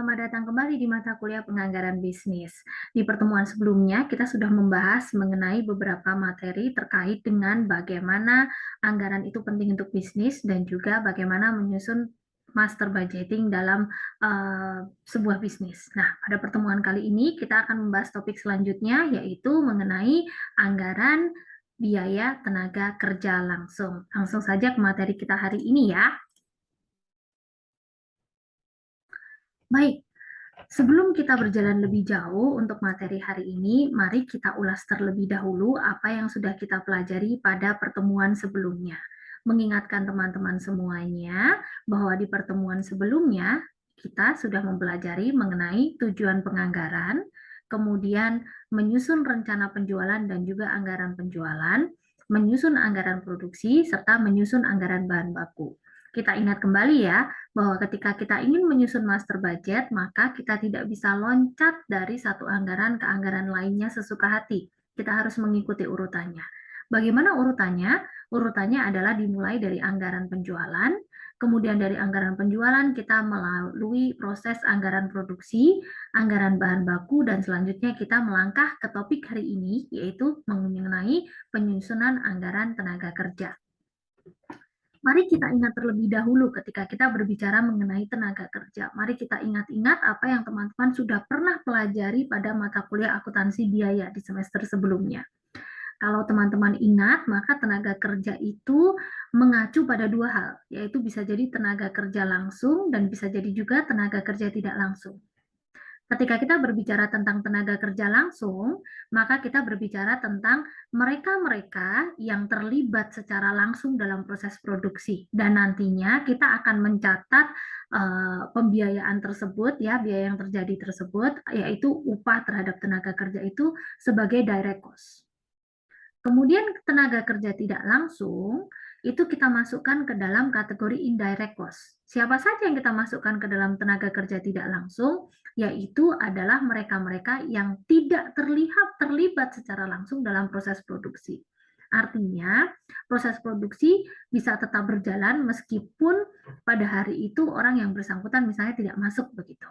Selamat datang kembali di mata kuliah penganggaran bisnis. Di pertemuan sebelumnya, kita sudah membahas mengenai beberapa materi terkait dengan bagaimana anggaran itu penting untuk bisnis dan juga bagaimana menyusun master budgeting dalam sebuah bisnis. Nah, pada pertemuan kali ini kita akan membahas topik selanjutnya, yaitu mengenai anggaran biaya tenaga kerja langsung. Langsung saja ke materi kita hari ini ya. Baik, sebelum kita berjalan lebih jauh untuk materi hari ini, mari kita ulas terlebih dahulu apa yang sudah kita pelajari pada pertemuan sebelumnya. Mengingatkan teman-teman semuanya bahwa di pertemuan sebelumnya kita sudah mempelajari mengenai tujuan penganggaran, kemudian menyusun rencana penjualan dan juga anggaran penjualan, menyusun anggaran produksi, serta menyusun anggaran bahan baku. Kita ingat kembali ya, bahwa ketika kita ingin menyusun master budget, maka kita tidak bisa loncat dari satu anggaran ke anggaran lainnya sesuka hati. Kita harus mengikuti urutannya. Bagaimana urutannya? Urutannya adalah dimulai dari anggaran penjualan, kemudian dari anggaran penjualan kita melalui proses anggaran produksi, anggaran bahan baku, dan selanjutnya kita melangkah ke topik hari ini, yaitu mengenai penyusunan anggaran tenaga kerja. Mari kita ingat terlebih dahulu ketika kita berbicara mengenai tenaga kerja. Mari kita ingat-ingat apa yang teman-teman sudah pernah pelajari pada mata kuliah akuntansi biaya di semester sebelumnya. Kalau teman-teman ingat, maka tenaga kerja itu mengacu pada dua hal, yaitu bisa jadi tenaga kerja langsung dan bisa jadi juga tenaga kerja tidak langsung. Ketika kita berbicara tentang tenaga kerja langsung, maka kita berbicara tentang mereka-mereka yang terlibat secara langsung dalam proses produksi. Dan nantinya kita akan mencatat pembiayaan tersebut, ya, biaya yang terjadi tersebut, yaitu upah terhadap tenaga kerja itu sebagai direct cost. Kemudian tenaga kerja tidak langsung, itu kita masukkan ke dalam kategori indirect cost. Siapa saja yang kita masukkan ke dalam tenaga kerja tidak langsung, yaitu adalah mereka-mereka yang tidak terlibat secara langsung dalam proses produksi. Artinya, proses produksi bisa tetap berjalan meskipun pada hari itu orang yang bersangkutan misalnya tidak masuk begitu.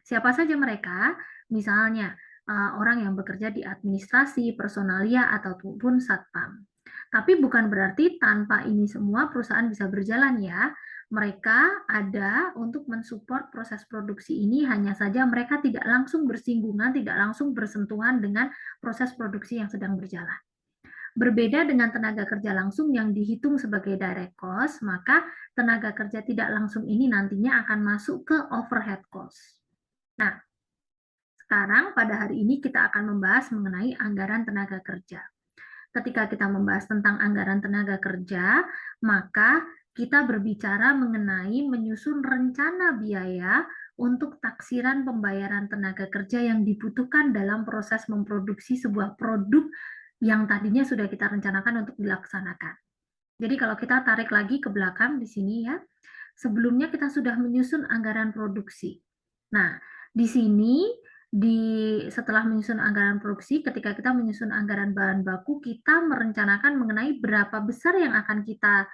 Siapa saja mereka? Misalnya, orang yang bekerja di administrasi, personalia, ataupun satpam. Tapi bukan berarti tanpa ini semua perusahaan bisa berjalan ya. Mereka ada untuk mensupport proses produksi ini, hanya saja mereka tidak langsung bersinggungan, tidak langsung bersentuhan dengan proses produksi yang sedang berjalan. Berbeda dengan tenaga kerja langsung yang dihitung sebagai direct cost, maka tenaga kerja tidak langsung ini nantinya akan masuk ke overhead cost. Nah, sekarang pada hari ini kita akan membahas mengenai anggaran tenaga kerja. Ketika kita membahas tentang anggaran tenaga kerja, maka kita berbicara mengenai menyusun rencana biaya untuk taksiran pembayaran tenaga kerja yang dibutuhkan dalam proses memproduksi sebuah produk yang tadinya sudah kita rencanakan untuk dilaksanakan. Jadi kalau kita tarik lagi ke belakang di sini ya, sebelumnya kita sudah menyusun anggaran produksi. Nah, di sini setelah menyusun anggaran produksi, ketika kita menyusun anggaran bahan baku, kita merencanakan mengenai berapa besar yang akan kita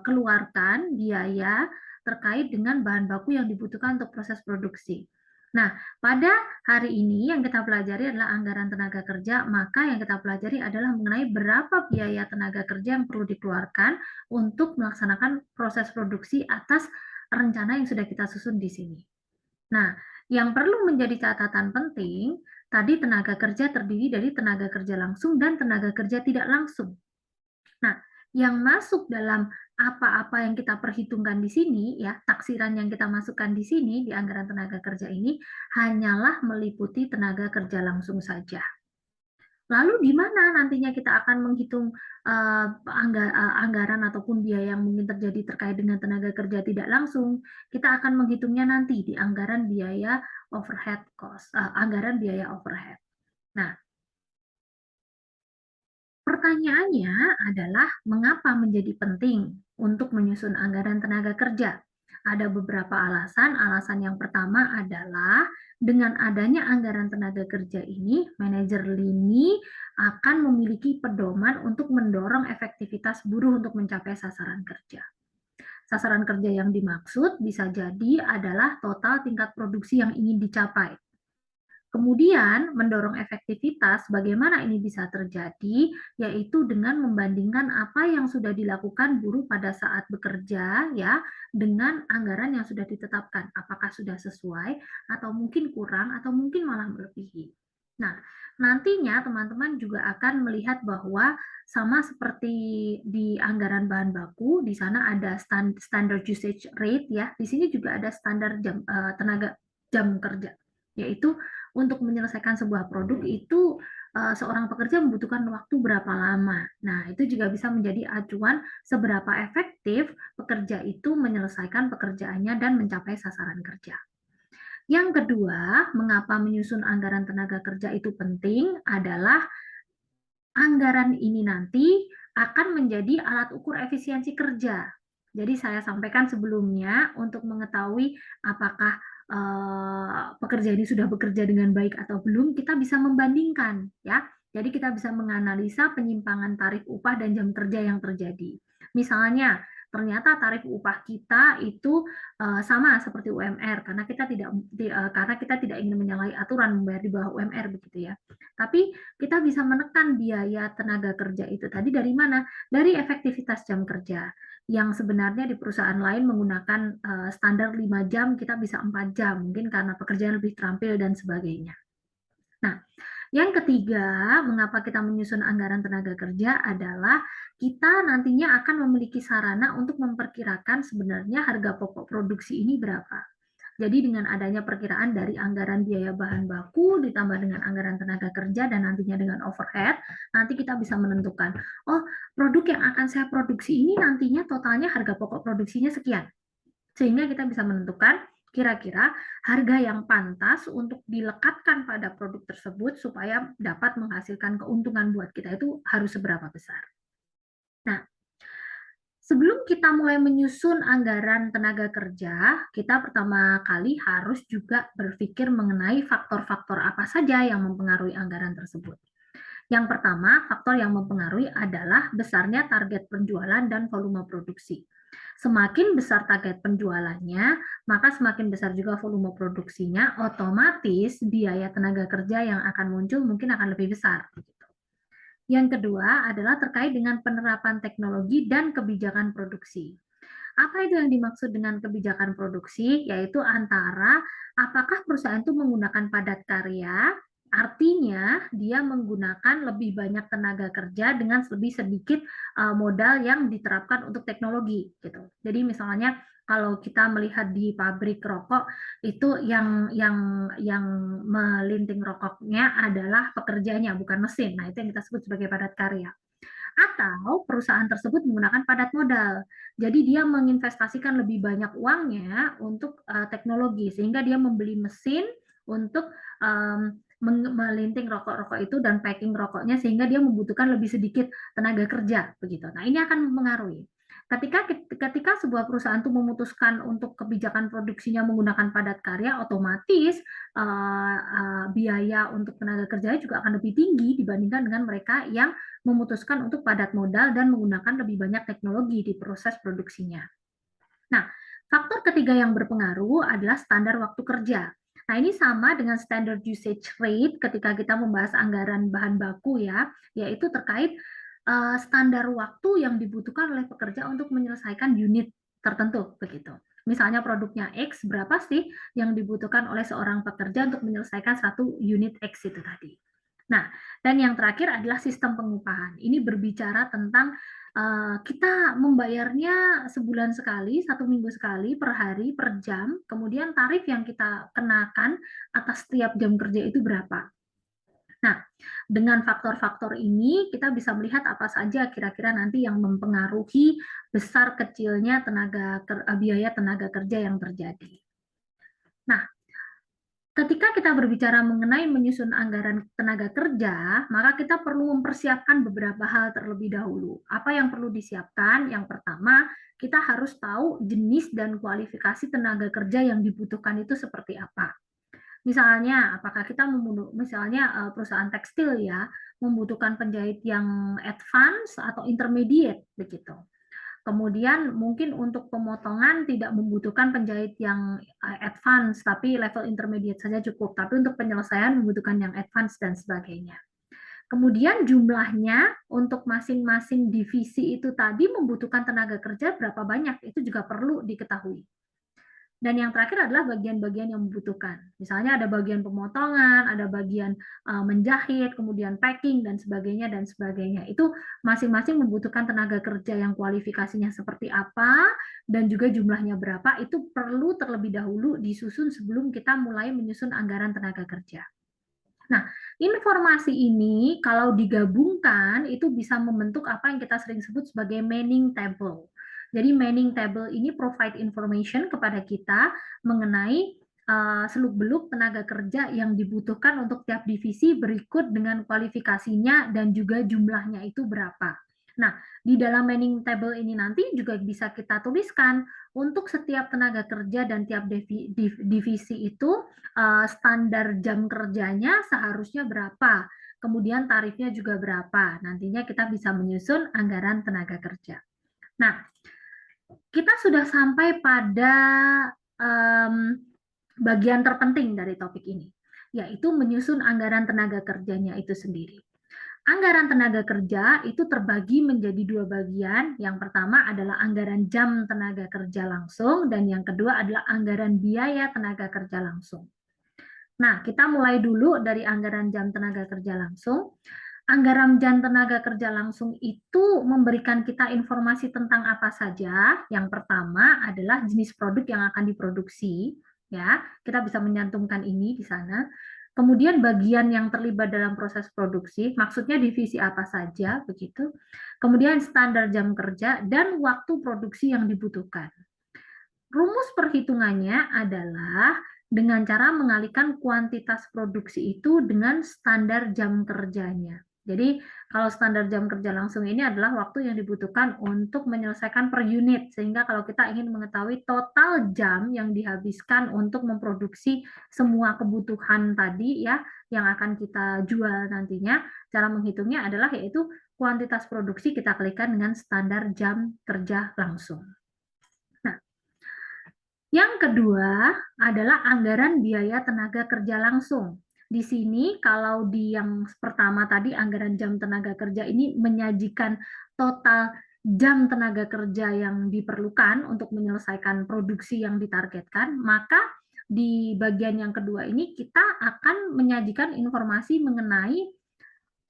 keluarkan biaya terkait dengan bahan baku yang dibutuhkan untuk proses produksi. Nah, pada hari ini yang kita pelajari adalah anggaran tenaga kerja, maka yang kita pelajari adalah mengenai berapa biaya tenaga kerja yang perlu dikeluarkan untuk melaksanakan proses produksi atas rencana yang sudah kita susun di sini. Nah, yang perlu menjadi catatan penting, tadi tenaga kerja terdiri dari tenaga kerja langsung dan tenaga kerja tidak langsung. Nah, yang masuk dalam apa-apa yang kita perhitungkan di sini, ya, taksiran yang kita masukkan di sini, di anggaran tenaga kerja ini, hanyalah meliputi tenaga kerja langsung saja. Lalu di mana nantinya kita akan menghitung anggaran ataupun biaya yang mungkin terjadi terkait dengan tenaga kerja tidak langsung? Kita akan menghitungnya nanti di anggaran biaya overhead cost, anggaran biaya overhead. Nah, pertanyaannya adalah mengapa menjadi penting untuk menyusun anggaran tenaga kerja? Ada beberapa alasan. Alasan yang pertama adalah dengan adanya anggaran tenaga kerja ini, manajer lini akan memiliki pedoman untuk mendorong efektivitas buruh untuk mencapai sasaran kerja. Sasaran kerja yang dimaksud bisa jadi adalah total tingkat produksi yang ingin dicapai. Kemudian mendorong efektivitas, bagaimana ini bisa terjadi, yaitu dengan membandingkan apa yang sudah dilakukan buruh pada saat bekerja ya dengan anggaran yang sudah ditetapkan. Apakah sudah sesuai atau mungkin kurang atau mungkin malah melebihi. Nah, nantinya teman-teman juga akan melihat bahwa sama seperti di anggaran bahan baku, di sana ada standard usage rate ya. Di sini juga ada standar tenaga jam kerja, yaitu untuk menyelesaikan sebuah produk itu seorang pekerja membutuhkan waktu berapa lama. Nah, itu juga bisa menjadi acuan seberapa efektif pekerja itu menyelesaikan pekerjaannya dan mencapai sasaran kerja. Yang kedua, mengapa menyusun anggaran tenaga kerja itu penting adalah anggaran ini nanti akan menjadi alat ukur efisiensi kerja. Jadi saya sampaikan sebelumnya untuk mengetahui apakah pekerja ini sudah bekerja dengan baik atau belum, kita bisa membandingkan ya. Jadi kita bisa menganalisa penyimpangan tarif upah dan jam kerja yang terjadi. Misalnya, ternyata tarif upah kita itu sama seperti UMR karena kita tidak ingin menyalahi aturan membayar di bawah UMR begitu ya. Tapi kita bisa menekan biaya tenaga kerja itu tadi dari mana? Dari efektivitas jam kerja yang sebenarnya di perusahaan lain menggunakan standar 5 jam, kita bisa 4 jam, mungkin karena pekerjaan lebih terampil dan sebagainya. Nah, yang ketiga, mengapa kita menyusun anggaran tenaga kerja adalah kita nantinya akan memiliki sarana untuk memperkirakan sebenarnya harga pokok produksi ini berapa. Jadi dengan adanya perkiraan dari anggaran biaya bahan baku ditambah dengan anggaran tenaga kerja dan nantinya dengan overhead, nanti kita bisa menentukan, oh produk yang akan saya produksi ini nantinya totalnya harga pokok produksinya sekian. Sehingga kita bisa menentukan kira-kira harga yang pantas untuk dilekatkan pada produk tersebut supaya dapat menghasilkan keuntungan buat kita itu harus seberapa besar. Nah, sebelum kita mulai menyusun anggaran tenaga kerja, kita pertama kali harus juga berpikir mengenai faktor-faktor apa saja yang mempengaruhi anggaran tersebut. Yang pertama, faktor yang mempengaruhi adalah besarnya target penjualan dan volume produksi. Semakin besar target penjualannya, maka semakin besar juga volume produksinya, otomatis biaya tenaga kerja yang akan muncul mungkin akan lebih besar. Yang kedua adalah terkait dengan penerapan teknologi dan kebijakan produksi. Apa itu yang dimaksud dengan kebijakan produksi? Yaitu antara apakah perusahaan itu menggunakan padat karya, artinya dia menggunakan lebih banyak tenaga kerja dengan lebih sedikit modal yang diterapkan untuk teknologi gitu. Jadi misalnya kalau kita melihat di pabrik rokok itu yang melinting rokoknya adalah pekerjanya bukan mesin. Nah, itu yang kita sebut sebagai padat karya. Atau perusahaan tersebut menggunakan padat modal. Jadi dia menginvestasikan lebih banyak uangnya untuk teknologi sehingga dia membeli mesin untuk melinting rokok-rokok itu dan packing rokoknya sehingga dia membutuhkan lebih sedikit tenaga kerja begitu. Nah, ini akan mempengaruhi. Ketika sebuah perusahaan itu memutuskan untuk kebijakan produksinya menggunakan padat karya, otomatis biaya untuk tenaga kerjanya juga akan lebih tinggi dibandingkan dengan mereka yang memutuskan untuk padat modal dan menggunakan lebih banyak teknologi di proses produksinya. Nah, faktor ketiga yang berpengaruh adalah standar waktu kerja. Nah, ini sama dengan standard usage rate ketika kita membahas anggaran bahan baku ya, yaitu terkait standar waktu yang dibutuhkan oleh pekerja untuk menyelesaikan unit tertentu begitu. Misalnya produknya X, berapa sih yang dibutuhkan oleh seorang pekerja untuk menyelesaikan satu unit X itu tadi. Nah, dan yang terakhir adalah sistem pengupahan. Ini berbicara tentang kita membayarnya sebulan sekali, 1 minggu sekali, per hari, per jam, kemudian tarif yang kita kenakan atas setiap jam kerja itu berapa. Nah, dengan faktor-faktor ini kita bisa melihat apa saja kira-kira nanti yang mempengaruhi besar kecilnya biaya tenaga kerja yang terjadi. Nah, ketika kita berbicara mengenai menyusun anggaran tenaga kerja, maka kita perlu mempersiapkan beberapa hal terlebih dahulu. Apa yang perlu disiapkan? Yang pertama, kita harus tahu jenis dan kualifikasi tenaga kerja yang dibutuhkan itu seperti apa. Misalnya, apakah kita misalnya perusahaan tekstil ya membutuhkan penjahit yang advance atau intermediate begitu. Kemudian mungkin untuk pemotongan tidak membutuhkan penjahit yang advance, tapi level intermediate saja cukup. Tapi untuk penyelesaian membutuhkan yang advance dan sebagainya. Kemudian jumlahnya untuk masing-masing divisi itu tadi membutuhkan tenaga kerja berapa banyak, itu juga perlu diketahui. Dan yang terakhir adalah bagian-bagian yang membutuhkan. Misalnya ada bagian pemotongan, ada bagian menjahit, kemudian packing, dan sebagainya, dan sebagainya. Itu masing-masing membutuhkan tenaga kerja yang kualifikasinya seperti apa, dan juga jumlahnya berapa, itu perlu terlebih dahulu disusun sebelum kita mulai menyusun anggaran tenaga kerja. Nah, informasi ini kalau digabungkan itu bisa membentuk apa yang kita sering sebut sebagai Manning Table. Jadi Manning Table ini provide information kepada kita mengenai seluk-beluk tenaga kerja yang dibutuhkan untuk tiap divisi berikut dengan kualifikasinya dan juga jumlahnya itu berapa. Nah, di dalam Manning Table ini nanti juga bisa kita tuliskan untuk setiap tenaga kerja dan tiap divisi itu standar jam kerjanya seharusnya berapa, kemudian tarifnya juga berapa. Nantinya kita bisa menyusun anggaran tenaga kerja. Nah, kita sudah sampai pada bagian terpenting dari topik ini, yaitu menyusun anggaran tenaga kerjanya itu sendiri. Anggaran tenaga kerja itu terbagi menjadi dua bagian. Yang pertama adalah anggaran jam tenaga kerja langsung, dan yang kedua adalah anggaran biaya tenaga kerja langsung. Nah, kita mulai dulu dari anggaran jam tenaga kerja langsung. Anggaran jam tenaga kerja langsung itu memberikan kita informasi tentang apa saja. Yang pertama adalah jenis produk yang akan diproduksi, ya. Kita bisa menyantumkan ini di sana. Kemudian bagian yang terlibat dalam proses produksi, maksudnya divisi apa saja, begitu. Kemudian standar jam kerja dan waktu produksi yang dibutuhkan. Rumus perhitungannya adalah dengan cara mengalihkan kuantitas produksi itu dengan standar jam kerjanya. Jadi kalau standar jam kerja langsung ini adalah waktu yang dibutuhkan untuk menyelesaikan per unit, sehingga kalau kita ingin mengetahui total jam yang dihabiskan untuk memproduksi semua kebutuhan tadi ya yang akan kita jual nantinya, cara menghitungnya adalah yaitu kuantitas produksi kita kalikan dengan standar jam kerja langsung. Yang kedua adalah anggaran biaya tenaga kerja langsung. Di sini kalau di yang pertama tadi anggaran jam tenaga kerja ini menyajikan total jam tenaga kerja yang diperlukan untuk menyelesaikan produksi yang ditargetkan, maka di bagian yang kedua ini kita akan menyajikan informasi mengenai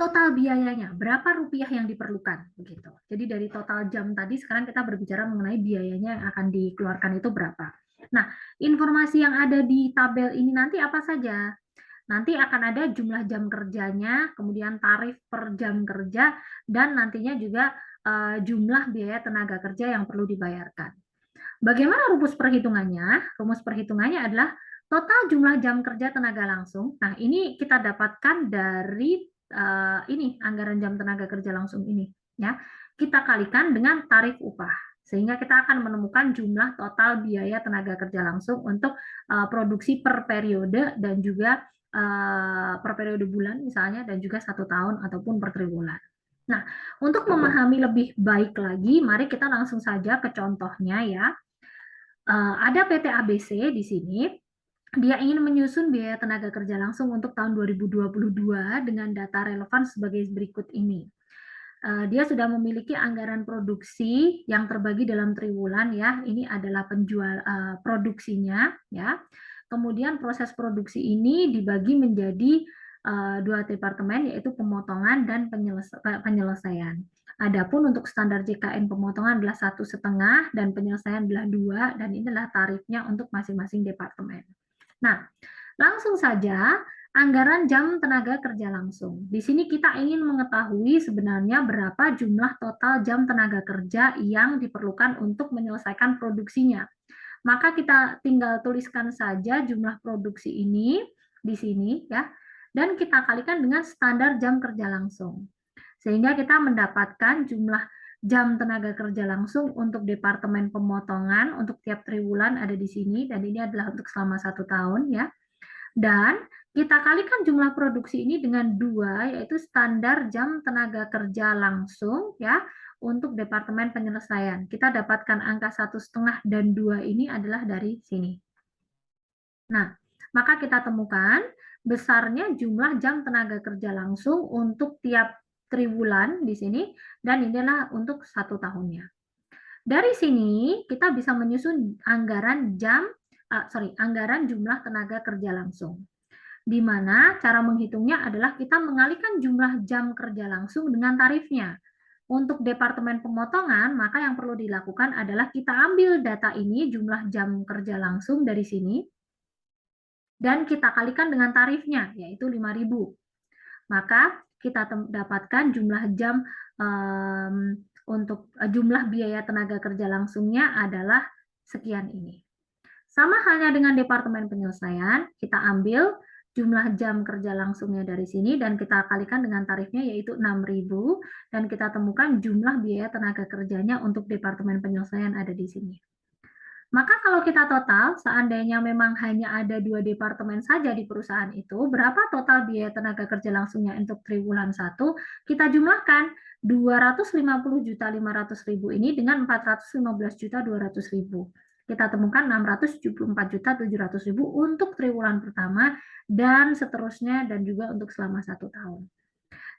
total biayanya, berapa rupiah yang diperlukan begitu. Jadi dari total jam tadi sekarang kita berbicara mengenai biayanya yang akan dikeluarkan itu berapa. Nah, informasi yang ada di tabel ini nanti apa saja? Nanti akan ada jumlah jam kerjanya, kemudian tarif per jam kerja, dan nantinya juga jumlah biaya tenaga kerja yang perlu dibayarkan. Bagaimana rumus perhitungannya? Rumus perhitungannya adalah total jumlah jam kerja tenaga langsung. Nah, ini kita dapatkan dari ini anggaran jam tenaga kerja langsung ini, ya. Kita kalikan dengan tarif upah, sehingga kita akan menemukan jumlah total biaya tenaga kerja langsung untuk produksi per periode dan juga per periode bulan misalnya, dan juga 1 tahun ataupun per triwulan. Nah, untuk memahami lebih baik lagi, mari kita langsung saja ke contohnya ya. Ada PT ABC di sini. Dia ingin menyusun biaya tenaga kerja langsung untuk tahun 2022 dengan data relevan sebagai berikut ini. Dia sudah memiliki anggaran produksi yang terbagi dalam triwulan ya. Ini adalah penjual produksinya ya. Kemudian proses produksi ini dibagi menjadi dua departemen, yaitu pemotongan dan penyelesaian. Adapun untuk standar JKN pemotongan adalah 1,5 dan penyelesaian adalah 2, dan inilah tarifnya untuk masing-masing departemen. Nah, langsung saja anggaran jam tenaga kerja langsung. Di sini kita ingin mengetahui sebenarnya berapa jumlah total jam tenaga kerja yang diperlukan untuk menyelesaikan produksinya. Maka kita tinggal tuliskan saja jumlah produksi ini di sini ya, dan kita kalikan dengan standar jam kerja langsung. Sehingga kita mendapatkan jumlah jam tenaga kerja langsung untuk departemen pemotongan untuk tiap triwulan ada di sini, dan ini adalah untuk selama 1 tahun ya. Dan kita kalikan jumlah produksi ini dengan 2, yaitu standar jam tenaga kerja langsung ya, untuk departemen penyelesaian. Kita dapatkan angka 1,5 dan 2 ini adalah dari sini. Nah, maka kita temukan besarnya jumlah jam tenaga kerja langsung untuk tiap triwulan di sini, dan inilah untuk 1 tahunnya. Dari sini kita bisa menyusun anggaran anggaran jumlah tenaga kerja langsung. Di mana cara menghitungnya adalah kita mengalihkan jumlah jam kerja langsung dengan tarifnya. Untuk departemen pemotongan, maka yang perlu dilakukan adalah kita ambil data ini, jumlah jam kerja langsung dari sini, dan kita kalikan dengan tarifnya, yaitu 5.000. Maka kita dapatkan jumlah jam untuk jumlah biaya tenaga kerja langsungnya adalah sekian ini. Sama halnya dengan departemen penyelesaian, kita ambil jumlah jam kerja langsungnya dari sini dan kita kalikan dengan tarifnya, yaitu 6.000, dan kita temukan jumlah biaya tenaga kerjanya untuk departemen penyelesaian ada di sini. Maka kalau kita total, seandainya memang hanya ada 2 departemen saja di perusahaan itu, berapa total biaya tenaga kerja langsungnya untuk triwulan 1, kita jumlahkan 250.500.000 ini dengan 415.200.000. Kita temukan 674.700.000 untuk triwulan pertama dan seterusnya, dan juga untuk selama 1 tahun.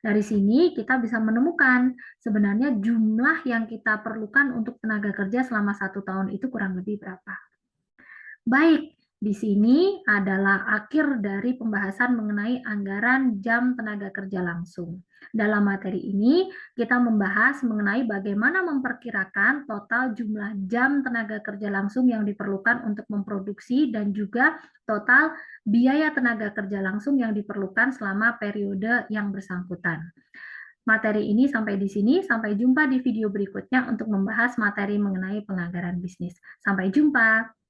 Dari sini kita bisa menemukan sebenarnya jumlah yang kita perlukan untuk tenaga kerja selama 1 tahun itu kurang lebih berapa. Baik, di sini adalah akhir dari pembahasan mengenai anggaran jam tenaga kerja langsung. Dalam materi ini, kita membahas mengenai bagaimana memperkirakan total jumlah jam tenaga kerja langsung yang diperlukan untuk memproduksi dan juga total biaya tenaga kerja langsung yang diperlukan selama periode yang bersangkutan. Materi ini sampai di sini, sampai jumpa di video berikutnya untuk membahas materi mengenai penganggaran bisnis. Sampai jumpa.